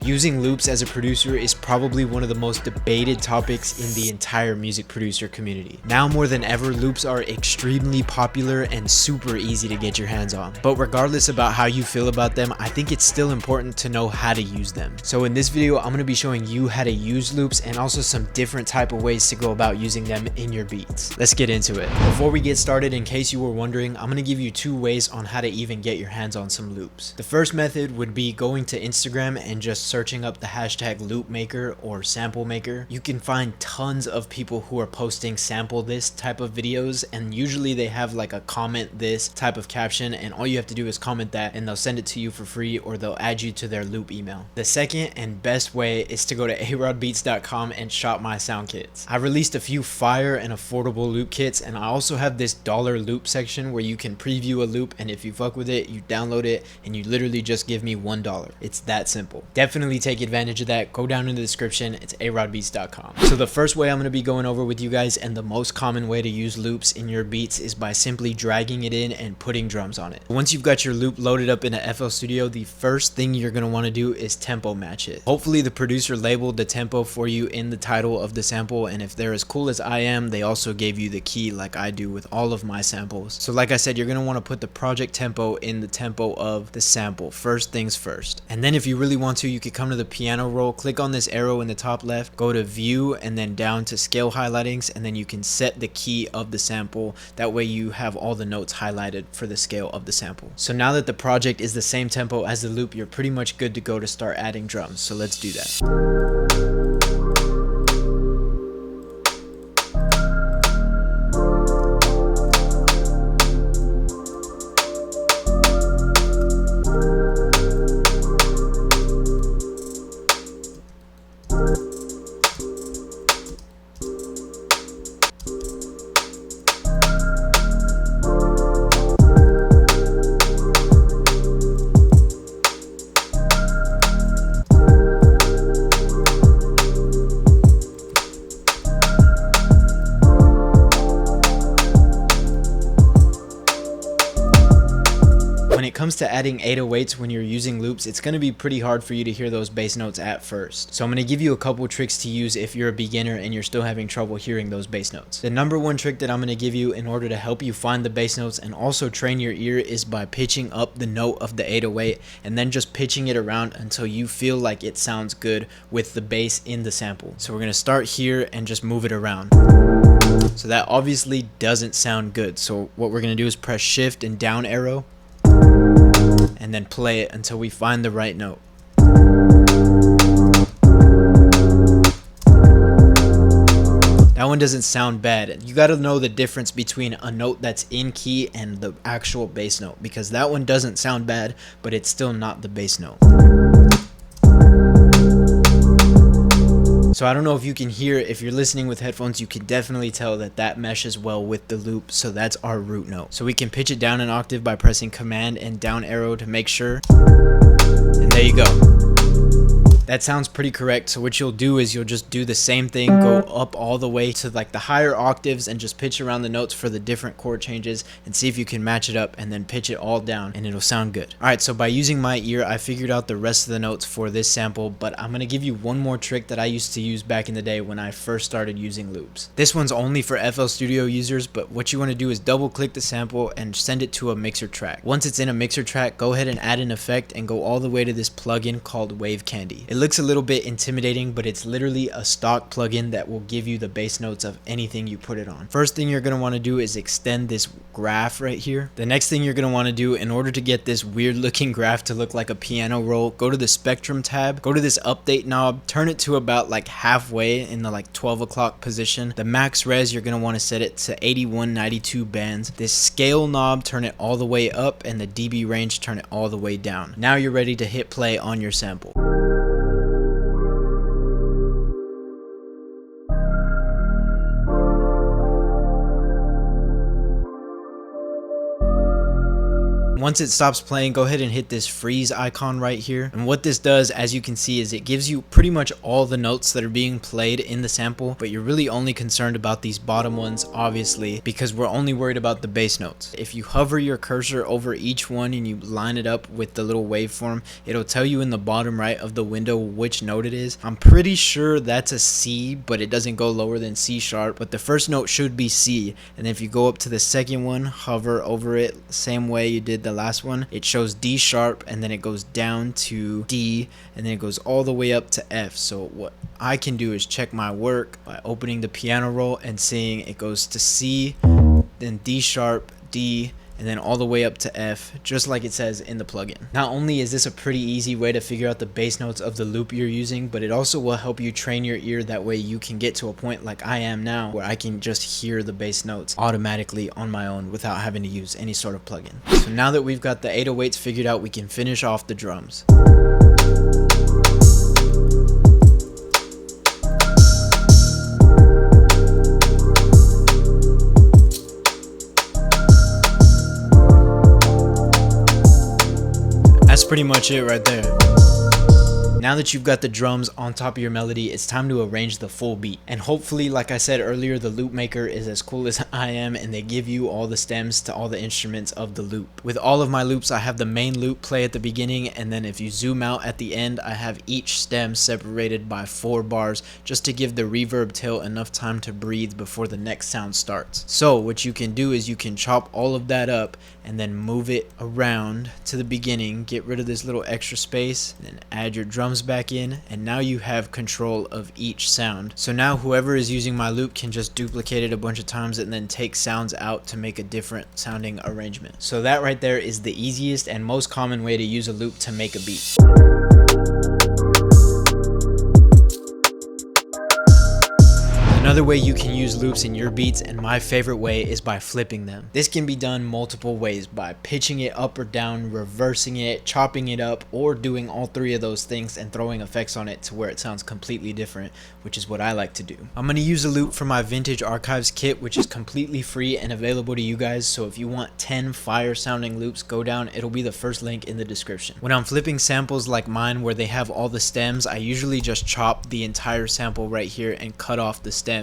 Using loops as a producer is probably one of the most debated topics in the entire music producer community. Now more than ever, loops are extremely popular and super easy to get your hands on. But regardless about how you feel about them, I think it's still important to know how to use them. So in this video, I'm going to be showing you how to use loops and also some different type of ways to go about using them in your beats. Let's get into it. Before we get started, in case you were wondering, I'm going to give you 2 ways on how to even get your hands on some loops. The first method would be going to Instagram and just searching up the hashtag loop maker or sample maker. You can find tons of people who are posting sample this type of videos, and usually they have like a comment this type of caption, and all you have to do is comment that and they'll send it to you for free, or they'll add you to their loop email. The second and best way is to go to arodbeats.com and shop my sound kits. I released a few fire and affordable loop kits, and I also have this dollar loop section where you can preview a loop, and if you fuck with it, you download it and you literally just give me $1. It's that simple. Definitely take advantage of that. Go down in the description. It's arodbeats.com. So the first way I'm going to be going over with you guys, and the most common way to use loops in your beats, is by simply dragging it in and putting drums on it. Once you've got your loop loaded up in a FL Studio, the first thing you're going to want to do is tempo match it. Hopefully the producer labeled the tempo for you in the title of the sample, and if they're as cool as I am, they also gave you the key like I do with all of my samples. So like I said, you're going to want to put the project tempo in the tempo of the sample, first things first. And then if you really want to, you could come to the piano roll, click on this arrow in the top left, go to view, and then down to scale highlightings, and then you can set the key of the sample. That way you have all the notes highlighted for the scale of the sample. So now that the project is the same tempo as the loop, you're pretty much good to go to start adding drums. So let's do that. When it comes to adding 808s when you're using loops, it's going to be pretty hard for you to hear those bass notes at first. So I'm going to give you a couple tricks to use if you're a beginner and you're still having trouble hearing those bass notes. The number 1 trick that I'm going to give you in order to help you find the bass notes and also train your ear is by pitching up the note of the 808 and then just pitching it around until you feel like it sounds good with the bass in the sample. So we're going to start here and just move it around. So that obviously doesn't sound good. So what we're going to do is press shift and down arrow, and then play it until we find the right note. That one doesn't sound bad. You got to know the difference between a note that's in key and the actual bass note, because that one doesn't sound bad, but it's still not the bass note. So I don't know if you can hear, if you're listening with headphones, you can definitely tell that that meshes well with the loop. So that's our root note. So we can pitch it down an octave by pressing command and down arrow to make sure. And there you go. That sounds pretty correct. So what you'll do is you'll just do the same thing, go up all the way to like the higher octaves and just pitch around the notes for the different chord changes and see if you can match it up, and then pitch it all down and it'll sound good. Alright, so by using my ear, I figured out the rest of the notes for this sample, but I'm going to give you one more trick that I used to use back in the day when I first started using loops. This one's only for FL Studio users, but what you want to do is double click the sample and send it to a mixer track. Once it's in a mixer track, go ahead and add an effect and go all the way to this plugin called Wave Candy. It looks a little bit intimidating, but it's literally a stock plugin that will give you the bass notes of anything you put it on. First thing you're going to want to do is extend this graph right here. The next thing you're going to want to do, in order to get this weird looking graph to look like a piano roll, go to the spectrum tab, go to this update knob, turn it to about like halfway in the like 12 o'clock position. The max res, you're going to want to set it to 8192 bands. This scale knob, turn it all the way up, and the dB range, turn it all the way down. Now you're ready to hit play on your sample. Once it stops playing, go ahead and hit this freeze icon right here. And what this does, as you can see, is it gives you pretty much all the notes that are being played in the sample, but you're really only concerned about these bottom ones, obviously, because we're only worried about the bass notes. If you hover your cursor over each one and you line it up with the little waveform, it'll tell you in the bottom right of the window which note it is. I'm pretty sure that's a C, but it doesn't go lower than C sharp, but the first note should be C. And if you go up to the second one, hover over it same way you did the last one, it shows D sharp, and then it goes down to D, and then it goes all the way up to F. So what I can do is check my work by opening the piano roll and seeing it goes to C, then D sharp, D, and then all the way up to F, just like it says in the plugin. Not only is this a pretty easy way to figure out the bass notes of the loop you're using, but it also will help you train your ear. That way you can get to a point like I am now, where I can just hear the bass notes automatically on my own without having to use any sort of plugin. So now that we've got the 808s figured out, we can finish off the drums. That's pretty much it right there. Now that you've got the drums on top of your melody, it's time to arrange the full beat. And hopefully, like I said earlier, the loop maker is as cool as I am, and they give you all the stems to all the instruments of the loop. With all of my loops, I have the main loop play at the beginning, and then if you zoom out at the end, I have each stem separated by 4 bars, just to give the reverb tail enough time to breathe before the next sound starts. So what you can do is you can chop all of that up and then move it around to the beginning, get rid of this little extra space, and then add your drums back in, and now you have control of each sound. So now whoever is using my loop can just duplicate it a bunch of times and then take sounds out to make a different sounding arrangement. So that right there is the easiest and most common way to use a loop to make a beat. Another way you can use loops in your beats, and my favorite way, is by flipping them. This can be done multiple ways: by pitching it up or down, reversing it, chopping it up, or doing all 3 of those things and throwing effects on it to where it sounds completely different, which is what I like to do. I'm going to use a loop for my Vintage Archives kit, which is completely free and available to you guys. So if you want 10 fire sounding loops, go down. It'll be the first link in the description. When I'm flipping samples like mine where they have all the stems, I usually just chop the entire sample right here and cut off the stems,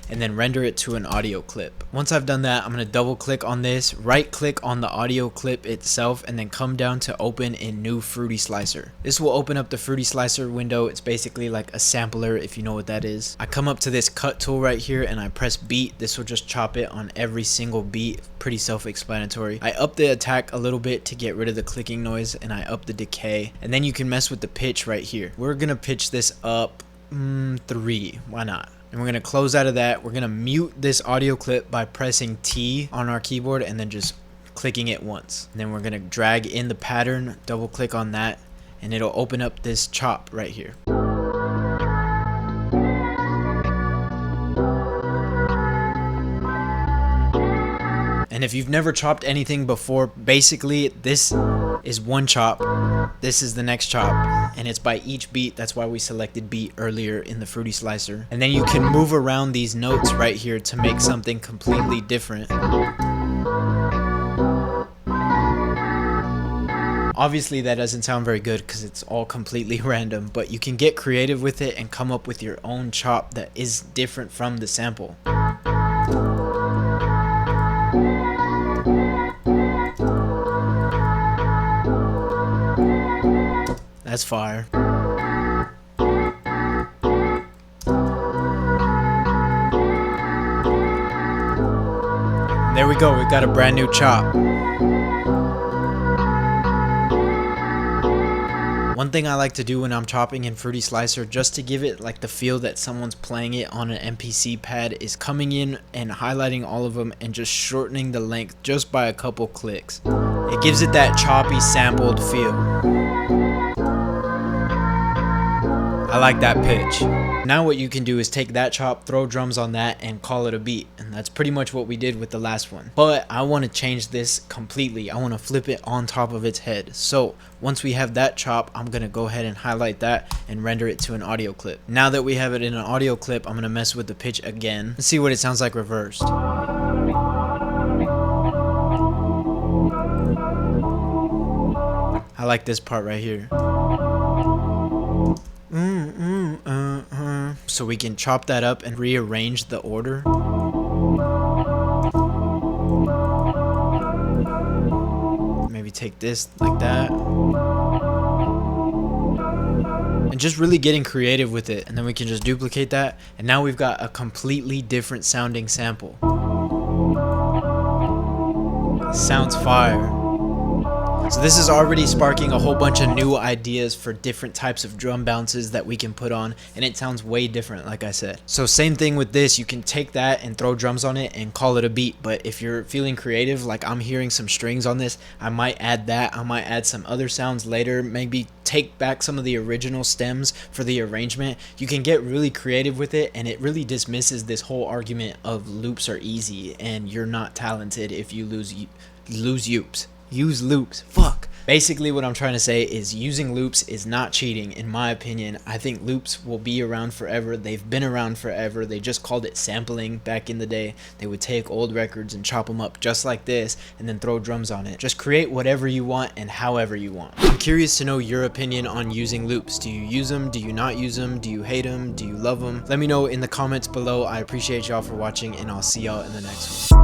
and then render it to an audio clip. Once I've done that, I'm going to double click on this, right click on the audio clip itself, and then come down to open in New Fruity Slicer. This will open up the Fruity Slicer window. It's basically like a sampler, if you know what that is. I come up to this cut tool right here and I press beat. This will just chop it on every single beat. Pretty self-explanatory. I up the attack a little bit to get rid of the clicking noise, and I up the decay, and then you can mess with the pitch right here. We're gonna pitch this up 3, why not? And we're going to close out of that. We're going to mute this audio clip by pressing T on our keyboard and then just clicking it once. And then we're going to drag in the pattern, double click on that, and it'll open up this chop right here. And if you've never chopped anything before, basically this is one chop, this is the next chop, and it's by each beat. That's why we selected beat earlier in the Fruity Slicer. And then you can move around these notes right here to make something completely different. Obviously that doesn't sound very good because it's all completely random, but you can get creative with it and come up with your own chop that is different from the sample. That's fire. There we go, we got a brand new chop. One thing I like to do when I'm chopping in Fruity Slicer, just to give it like the feel that someone's playing it on an MPC pad, is coming in and highlighting all of them and just shortening the length just by a couple clicks. It gives it that choppy, sampled feel. I like that pitch. Now what you can do is take that chop, throw drums on that, and call it a beat. And that's pretty much what we did with the last one. But I want to change this completely. I want to flip it on top of its head. So once we have that chop, I'm going to go ahead and highlight that and render it to an audio clip. Now that we have it in an audio clip, I'm going to mess with the pitch again and see what it sounds like reversed. like this part right here. So we can chop that up and rearrange the order. Maybe take this like that. And just really getting creative with it. And then we can just duplicate that. And now we've got a completely different sounding sample. Sounds fire. So this is already sparking a whole bunch of new ideas for different types of drum bounces that we can put on, and it sounds way different, like I said. So same thing with this, you can take that and throw drums on it and call it a beat. But if you're feeling creative, like I'm hearing some strings on this, I might add that, I might add some other sounds later, maybe take back some of the original stems for the arrangement. You can get really creative with it, and it really dismisses this whole argument of loops are easy and you're not talented if you use loops. Fuck. Basically what I'm trying to say is using loops is not cheating, in my opinion. I think loops will be around forever. They've been around forever. They just called it sampling back in the day. They would take old records and chop them up just like this and then throw drums on it. Just create whatever you want and however you want. I'm curious to know your opinion on using loops. Do you use them? Do you not use them? Do you hate them? Do you love them? Let me know in the comments below. I appreciate y'all for watching, and I'll see y'all in the next one.